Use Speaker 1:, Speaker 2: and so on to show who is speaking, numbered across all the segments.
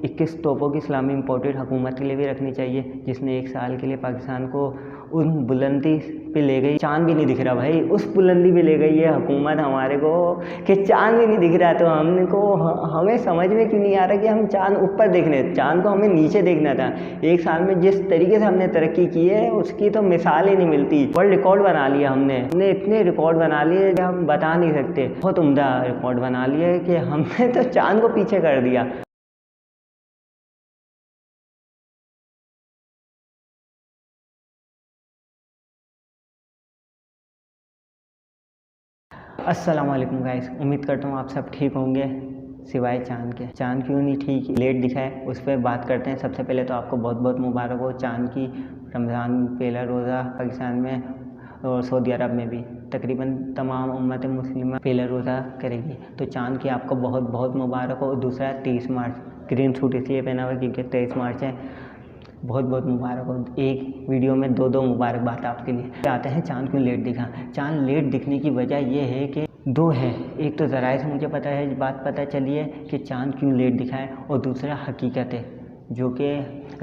Speaker 1: 21 तोपों की इस्लामी इम्पोर्टेड हुकूमत के लिए भी रखनी चाहिए, जिसने 1 साल के लिए पाकिस्तान को उन बुलंदी पे ले गई। चाँद भी नहीं दिख रहा भाई, उस बुलंदी पे ले गई है हुकूमत हमारे को कि चाँद भी नहीं दिख रहा। तो हमें समझ में क्यों नहीं आ रहा कि हम चाँद ऊपर देख रहे हैं, चाँद को हमें नीचे देखना था। 1 साल में जिस तरीके से हमने तरक्की की है उसकी तो मिसाल ही नहीं मिलती। वर्ल्ड रिकॉर्ड बना लिया हमने इतने रिकॉर्ड बना लिए कि हम बता नहीं सकते। बहुत उम्दा रिकॉर्ड बना लिए कि हमने तो चाँद को पीछे कर दिया। अस्सलाम वालेकुम गाइस, उम्मीद करता हूँ आप सब ठीक होंगे सिवाय चाँद के। चाँद क्यों नहीं ठीक लेट दिखा है उस पर बात करते हैं। सबसे पहले तो आपको बहुत बहुत मुबारक हो चाँद की। रमज़ान पहला रोज़ा पाकिस्तान में और सऊदी अरब में भी तकरीबन तमाम उम्मत मुस्लिमा पहला रोज़ा करेगी, तो चाँद की आपको बहुत बहुत मुबारक हो। दूसरा 23 मार्च, ग्रीन सूट इसलिए पहना हुआ क्योंकि 23 मार्च है। बहुत बहुत मुबारक हो। एक वीडियो में दो मुबारकबाद आपके लिए। आते हैं चाँद क्यों लेट दिखा। चाँद लेट दिखने की वजह यह है कि 2 है। एक तो ज़राए से मुझे पता है, बात पता चली है कि चाँद क्यों लेट दिखा है, और दूसरा हकीकत है, जो कि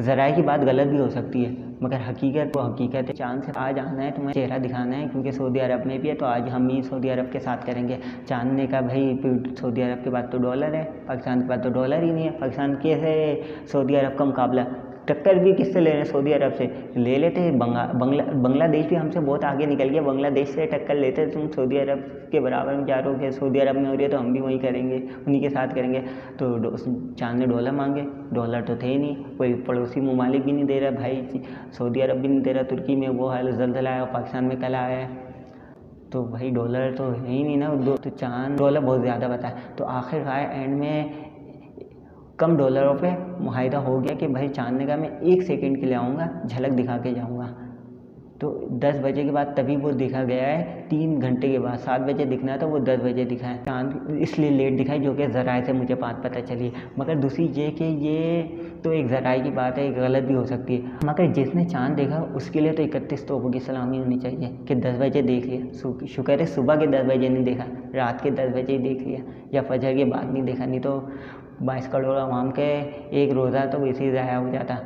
Speaker 1: ज़राए की बात गलत भी हो सकती है मगर हकीकत वो हकीकत है। चाँद से आज आना है, तुम्हें चेहरा दिखाना है, क्योंकि सऊदी अरब में भी है, तो आज हम ही सऊदी अरब के साथ करेंगे। चाँद ने कहा भाई सऊदी अरब के बाद तो डॉलर है, पाकिस्तान के बाद तो डॉलर ही नहीं है। पाकिस्तान कैसे सऊदी अरब का मुकाबला, टक्कर भी किससे ले रहे हैं, सऊदी अरब से ले लेते हैं। बांग्लादेश भी हमसे बहुत आगे निकल गया, बांग्लादेश से टक्कर लेते। तुम सऊदी अरब के बराबर में जा रहे हो कि सऊदी अरब में हो रही है तो हम भी वही करेंगे, उन्हीं के साथ करेंगे। तो चाँद ने डॉलर मांगे, डॉलर तो थे ही नहीं, कोई पड़ोसी ममालिक भी नहीं दे रहा भाई, सऊदी अरब भी नहीं दे रहा। तुर्की में वो हाल ज़लज़ला आया, पाकिस्तान में कल आया है, तो भाई डॉलर तो है ही नहीं ना। तो चाँद डॉलर बहुत ज़्यादा बताया, तो आखिरकार एंड में कम डॉलरों पे मुआहिदा हो गया कि भाई चाँद ने कहा मैं 1 सेकंड के लिए आऊँगा, झलक दिखा के जाऊँगा। तो 10 बजे के बाद तभी वो दिखा गया है, 3 घंटे के बाद। 7 बजे दिखना था, वो 10 बजे दिखा है। चाँद इसलिए लेट दिखा है, जो कि ज़राए से मुझे बात पता चली। मगर दूसरी ये कि ये तो एक ज़राए की बात है, गलत भी हो सकती है, मगर जिसने चाँद देखा उसके लिए तो 31 तोपों की सलामी होनी चाहिए कि 10 बजे देख लिया। शुक्र है सुबह के 10 बजे नहीं देखा, रात के 10 बजे ही देख लिया, या फजर के बाद नहीं देखा, नहीं तो 22 करोड़ आवाम के एक रोज़ा तो वैसे ही ज़ाया हो जाता।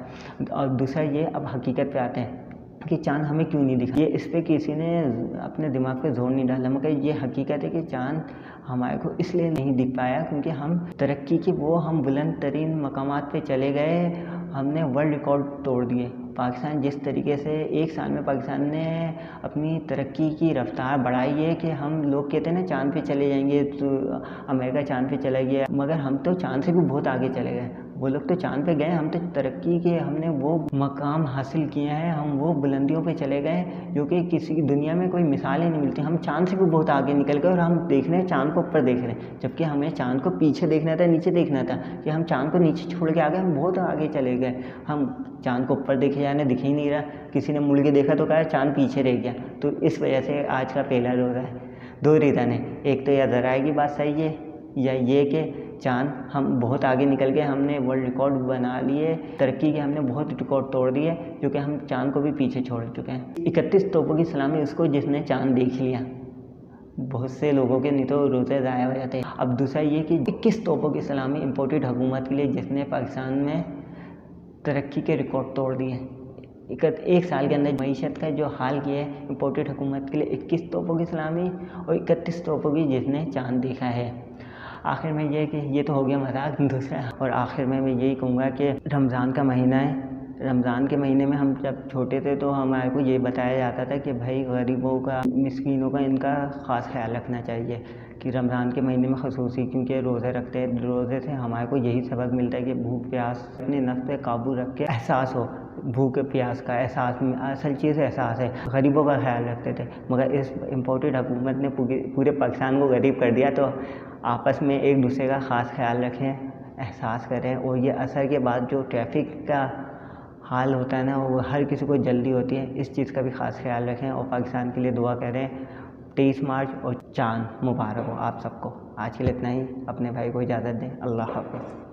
Speaker 1: और दूसरा ये, अब हकीकत पे आते हैं कि चाँद हमें क्यों नहीं दिखा। ये इस पर किसी ने अपने दिमाग पे जोर नहीं डाला, मगर ये हकीकत है कि चाँद हमारे को इसलिए नहीं दिख पाया क्योंकि हम तरक्की की हम बुलंद तरीन मकामात पे चले गए, हमने वर्ल्ड रिकॉर्ड तोड़ दिए। पाकिस्तान जिस तरीके से 1 साल में पाकिस्तान ने अपनी तरक्की की रफ्तार बढ़ाई है कि हम लोग कहते हैं ना चाँद पे चले जाएंगे, तो अमेरिका चाँद पे चला गया, मगर हम तो चाँद से भी बहुत आगे चले गए। वो लोग तो चाँद पे गए, हम तो तरक्की के, हमने वो मकाम हासिल किए हैं, हम वो बुलंदियों पे चले गए जो कि किसी की दुनिया में कोई मिसाल ही नहीं मिलती। हम चाँद से भी बहुत आगे निकल गए और हम देख रहे हैं चाँद को ऊपर देख रहे हैं, जबकि हमें चाँद को पीछे देखना था, नीचे देखना था। कि हम चाँद को नीचे छोड़ के आ गए, हम बहुत आगे चले गए। हम चाँद को ऊपर देखे जाने दिख ही नहीं रहा, किसी ने मुड़ के देखा तो कहा चाँद पीछे रह गया। तो इस वजह से आज का पहला रोज़ा है। 2 रीज़न है, एक तो या ज़राए की बात सही है, या ये कि चाँद हम बहुत आगे निकल गए, हमने वर्ल्ड रिकॉर्ड बना लिए, तरक्की के हमने बहुत रिकॉर्ड तोड़ दिए, क्योंकि हम चाँद को भी पीछे छोड़ चुके हैं। 31 तोपों की सलामी उसको जिसने चाँद देख लिया। बहुत से लोगों के नहीं तो रोज़े ज़ाया हो जाते हैं। अब दूसरा ये कि 21 तोपों की सलामी इम्पोर्टेड हुकूमत के लिए जिसने पाकिस्तान में तरक्की के रिकॉर्ड तोड़ दिए। 1 साल के अंदर मईशत का जो हाल किया है इम्पोर्टेड हुकूमत के लिए 21 तोपों की सलामी और 31 तोपों की जिसने चाँद देखा है। आखिर में ये तो हो गया मजाक। दूसरा और आखिर में मैं यही कहूँगा कि रमज़ान का महीना है। रमज़ान के महीने में हम जब छोटे थे तो हमारे को ये बताया जाता था कि भाई गरीबों का, मिस्कीनों का, इनका ख़ास ख्याल रखना चाहिए कि रमज़ान के महीने में खसूसी, क्योंकि रोज़े रखते हैं। रोज़े से हमारे को यही सबक मिलता है कि भूख प्यास अपने नफ्स पे काबू रख के एहसास हो, भूख प्यास का एहसास में असल चीज़ एहसास है। गरीबों का ख्याल रखते थे, मगर इस इम्पोर्टेड हुकूमत ने पूरे पाकिस्तान को गरीब कर दिया। तो आपस में एक दूसरे का ख़ास ख्याल रखें, एहसास करें। और ये असर के बाद जो ट्रैफिक का हाल होता है ना, वो हर किसी को जल्दी होती है, इस चीज़ का भी ख़ास ख्याल रखें और पाकिस्तान के लिए दुआ करें। 23 मार्च और चाँद मुबारक हो आप सबको। आज के लिए इतना ही, अपने भाई को इजाज़त दें। अल्लाह हाफ़िज़।